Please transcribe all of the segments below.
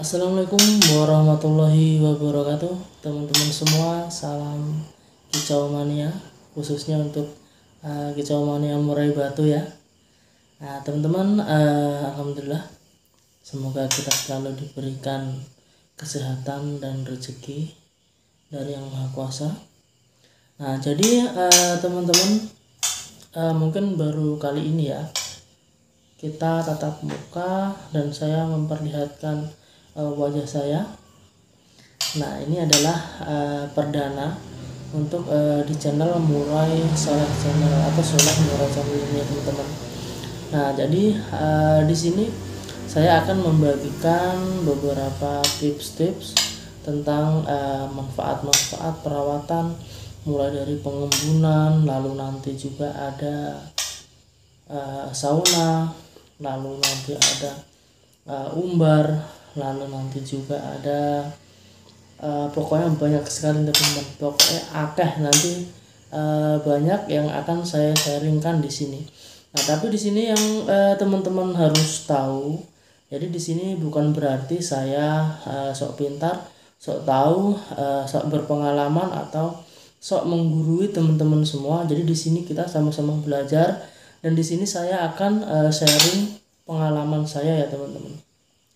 Assalamualaikum warahmatullahi wabarakatuh, teman-teman semua. Salam kicau mania, khususnya untuk kicau mania murai batu ya. Nah teman-teman, alhamdulillah, semoga kita selalu diberikan kesehatan dan rezeki dari Yang Maha Kuasa. Nah jadi teman-teman, mungkin baru kali ini ya kita tatap muka dan saya memperlihatkan wajah saya. Nah ini adalah perdana untuk di channel Murai Soleh Channel atau Soleh Murai Channel ini teman-teman. Nah jadi di sini saya akan membagikan beberapa tips-tips tentang manfaat-manfaat perawatan, mulai dari pengembunan, lalu nanti juga ada sauna, lalu nanti ada umbar, lalu nanti juga ada pokoknya banyak sekali teman-teman. Pokoknya akeh nanti banyak yang akan saya sharingkan di sini. Nah tapi di sini yang teman-teman harus tahu, jadi di sini bukan berarti saya sok pintar, sok tahu, sok berpengalaman atau sok menggurui teman-teman semua. Jadi di sini kita sama-sama belajar dan di sini saya akan sharing pengalaman saya ya teman-teman.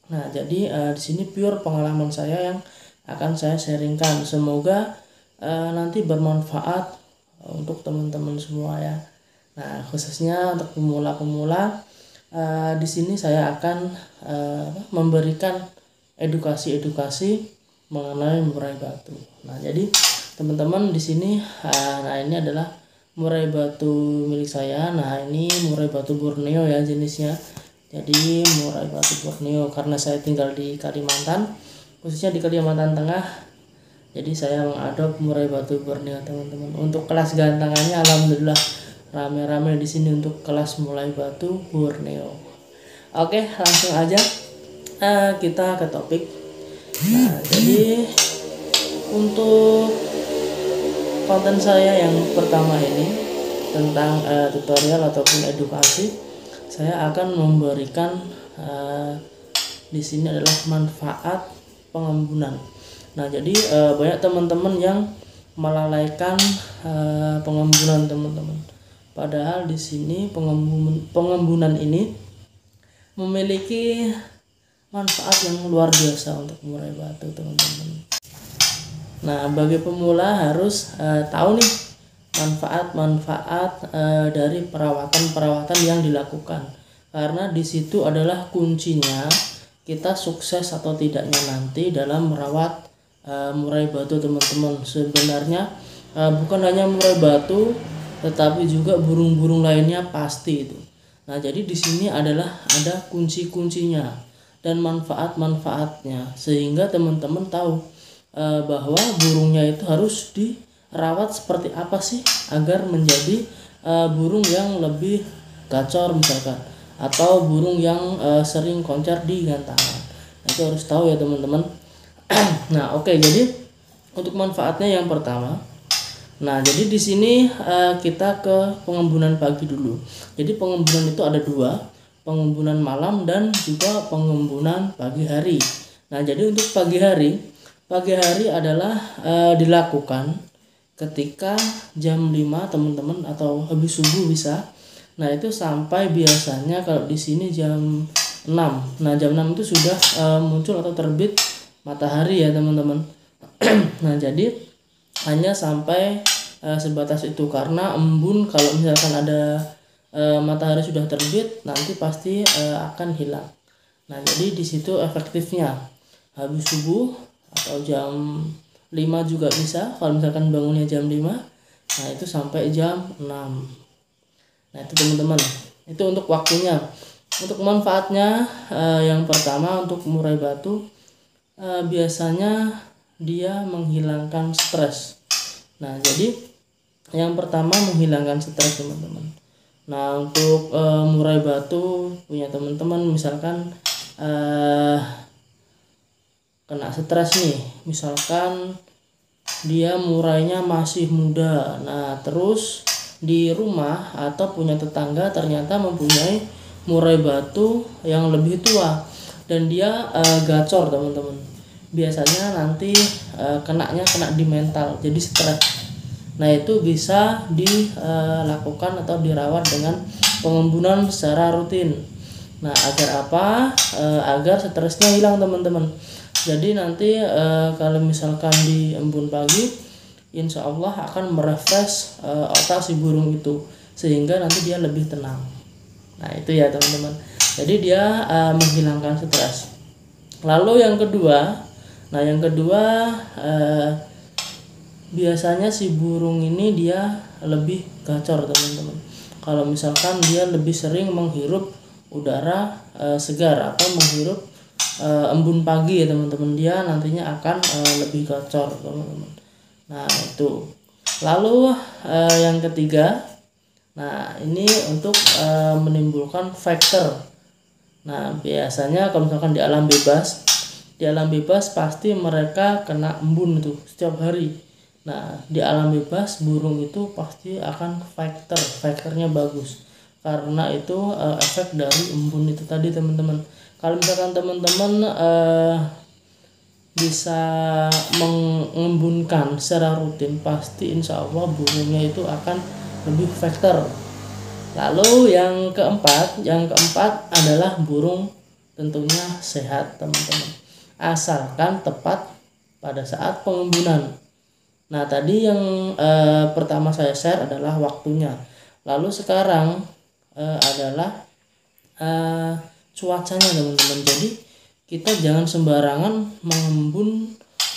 Nah jadi di sini pure pengalaman saya yang akan saya sharingkan. Semoga nanti bermanfaat untuk teman-teman semua ya. Nah khususnya untuk pemula-pemula, di sini saya akan memberikan edukasi mengenai murai batu. Nah jadi teman-teman di sini, nah ini adalah murai batu milik saya. Nah ini murai batu Borneo ya jenisnya. Jadi murai batu Borneo, karena saya tinggal di Kalimantan, khususnya di Kalimantan Tengah. Jadi saya mengadop murai batu Borneo teman-teman. Untuk kelas gantangannya alhamdulillah rame-rame di sini untuk kelas murai batu Borneo. Oke, langsung aja kita ke topik. Nah, jadi untuk konten saya yang pertama ini tentang tutorial ataupun edukasi, saya akan memberikan di sini adalah manfaat pengembunan. Nah jadi banyak teman-teman yang melalaikan pengembunan teman-teman. Padahal di sini pengembunan ini memiliki manfaat yang luar biasa untuk murai batu teman-teman. Nah bagi pemula harus tahu nih manfaat-manfaat dari perawatan yang dilakukan, karena di situ adalah kuncinya kita sukses atau tidaknya nanti dalam merawat murai batu teman-teman. Sebenarnya bukan hanya murai batu, tetapi juga burung-burung lainnya pasti itu. Nah jadi di sini adalah ada kunci-kuncinya dan manfaat-manfaatnya, sehingga teman-teman tahu bahwa burungnya itu harus dirawat seperti apa sih agar menjadi burung yang lebih gacor misalkan, atau burung yang sering koncer di gantangan. Nah, itu harus tahu ya teman-teman. Nah oke, jadi untuk manfaatnya yang pertama, nah jadi di sini kita ke pengembunan pagi dulu. Jadi pengembunan itu ada dua, pengembunan malam dan juga pengembunan pagi hari. Nah jadi untuk pagi hari adalah dilakukan ketika jam 5 teman-teman, atau habis subuh bisa. Nah itu sampai biasanya kalau di sini jam 6. Nah jam 6 itu sudah muncul atau terbit matahari ya teman-teman. Nah jadi hanya sampai sebatas itu, karena embun kalau misalkan ada matahari sudah terbit nanti pasti akan hilang. Nah jadi di situ efektifnya habis subuh atau jam 5 juga bisa kalau misalkan bangunnya jam 5. Nah itu sampai jam 6. Nah itu teman-teman, itu untuk waktunya. Untuk manfaatnya yang pertama untuk murai batu, biasanya dia menghilangkan stres. Nah jadi yang pertama menghilangkan stres teman-teman. Nah untuk murai batu punya teman-teman misalkan kena stres nih, misalkan dia murainya masih muda, nah terus di rumah atau punya tetangga ternyata mempunyai murai batu yang lebih tua, dan dia gacor teman-teman. Biasanya nanti kena di mental, jadi stres. Nah itu bisa dilakukan atau dirawat dengan pengembunan secara rutin. Nah agar apa? Agar stresnya hilang teman-teman. Jadi nanti kalau misalkan diembun pagi, insya Allah akan merefresh otak si burung itu, sehingga nanti dia lebih tenang. Nah itu ya teman-teman. Jadi dia menghilangkan stres. Lalu yang kedua, biasanya si burung ini dia lebih gacor teman-teman. Kalau misalkan dia lebih sering menghirup udara segar atau menghirup embun pagi ya teman-teman, dia nantinya akan lebih gacor teman-teman. Nah itu. Lalu yang ketiga, nah ini untuk menimbulkan faktor. Nah biasanya kalau misalkan di alam bebas pasti mereka kena embun itu setiap hari. Nah di alam bebas burung itu pasti akan faktornya bagus, karena itu efek dari embun itu tadi teman-teman. Kalau misalkan teman-teman bisa mengembunkan secara rutin, pasti insya Allah burungnya itu akan lebih faktor. Lalu yang keempat adalah burung tentunya sehat teman-teman, asalkan tepat pada saat pengembunan. Nah tadi yang pertama saya share adalah waktunya. Lalu sekarang adalah cuacanya teman-teman. Jadi kita jangan sembarangan mengembun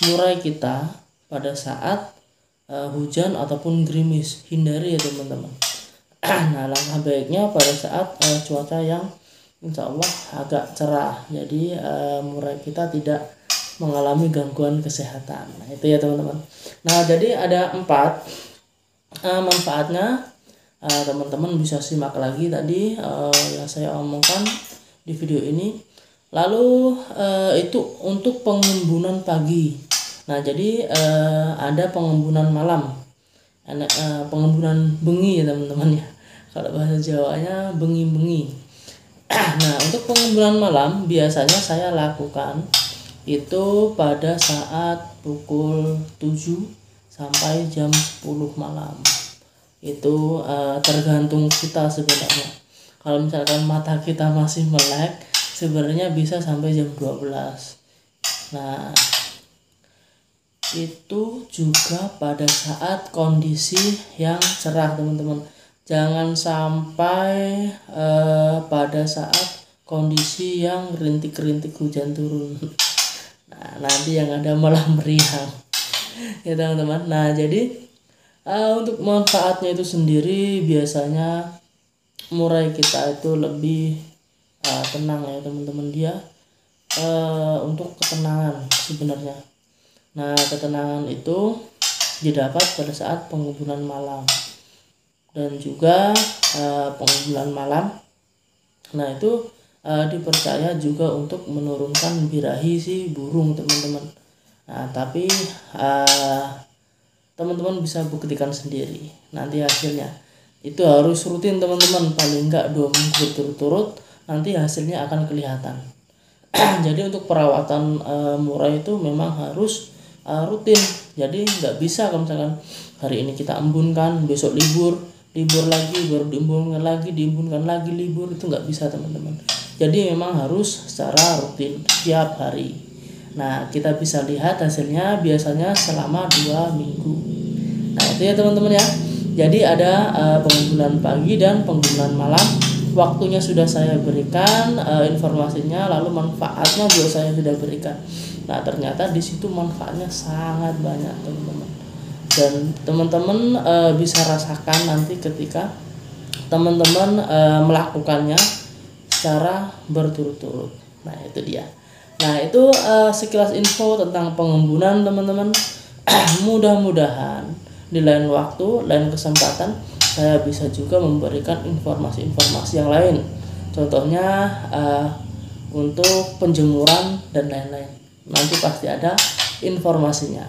murai kita pada saat hujan ataupun gerimis, hindari ya teman-teman. Nah langkah baiknya pada saat cuaca yang insya Allah agak cerah, jadi murai kita tidak mengalami gangguan kesehatan. Nah itu ya teman-teman. Nah jadi ada 4 manfaatnya. Teman-teman bisa simak lagi tadi yang saya omongkan di video ini. Lalu itu untuk pengembunan pagi. Nah jadi ada pengembunan malam, pengembunan bengi ya teman-teman ya, kalau bahasa Jawanya bengi-bengi. Nah untuk pengembunan malam biasanya saya lakukan itu pada saat pukul 7 sampai jam 10 malam. Itu tergantung kita sebenarnya. Kalau misalkan mata kita masih melek, sebenarnya bisa sampai jam 12. Nah itu juga pada saat kondisi yang cerah teman-teman. Jangan sampai pada saat kondisi yang rintik-rintik hujan turun. Nah nanti yang ada malah meriang ya teman-teman. Nah jadi untuk manfaatnya itu sendiri, biasanya murai kita itu lebih tenang ya teman-teman. Dia untuk ketenangan sebenarnya. Nah ketenangan itu didapat pada saat pengembunan malam dan juga pengembunan malam. Nah itu dipercaya juga untuk menurunkan birahi si burung teman-teman. Nah tapi teman-teman bisa buktikan sendiri nanti hasilnya. Itu harus rutin teman-teman, paling enggak 2 minggu berturut-turut, nanti hasilnya akan kelihatan. Jadi untuk perawatan murai itu memang harus rutin. Jadi nggak bisa kalau misalkan hari ini kita embunkan, besok libur lagi, baru diembunkan lagi libur, itu nggak bisa teman-teman. Jadi memang harus secara rutin tiap hari. Nah kita bisa lihat hasilnya biasanya selama 2 minggu. Nah itu ya teman-teman ya. Jadi ada pengembunan pagi dan pengembunan malam. Waktunya sudah saya berikan, informasinya, lalu manfaatnya juga saya sudah berikan. Nah ternyata di situ manfaatnya sangat banyak teman-teman. Dan teman-teman bisa rasakan nanti ketika teman-teman melakukannya secara berturut-turut. Nah itu dia. Nah itu sekilas info tentang pengembunan teman-teman. Mudah-mudahan di lain waktu, lain kesempatan saya bisa juga memberikan informasi-informasi yang lain. Contohnya untuk penjemuran dan lain-lain. Nanti pasti ada informasinya.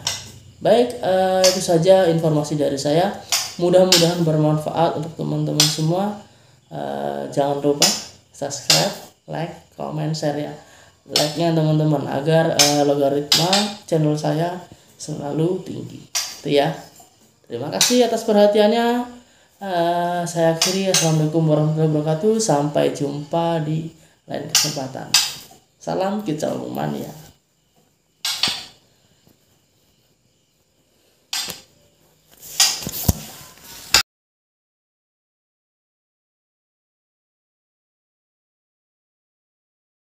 Baik, itu saja informasi dari saya. Mudah-mudahan bermanfaat untuk teman-teman semua. Jangan lupa subscribe, like, comment, share ya. like-nya teman-teman agar logaritma channel saya selalu tinggi. Itu ya. Terima kasih atas perhatiannya. Saya akhiri. Assalamualaikum warahmatullahi wabarakatuh. Sampai jumpa di lain kesempatan. Salam kicau mania.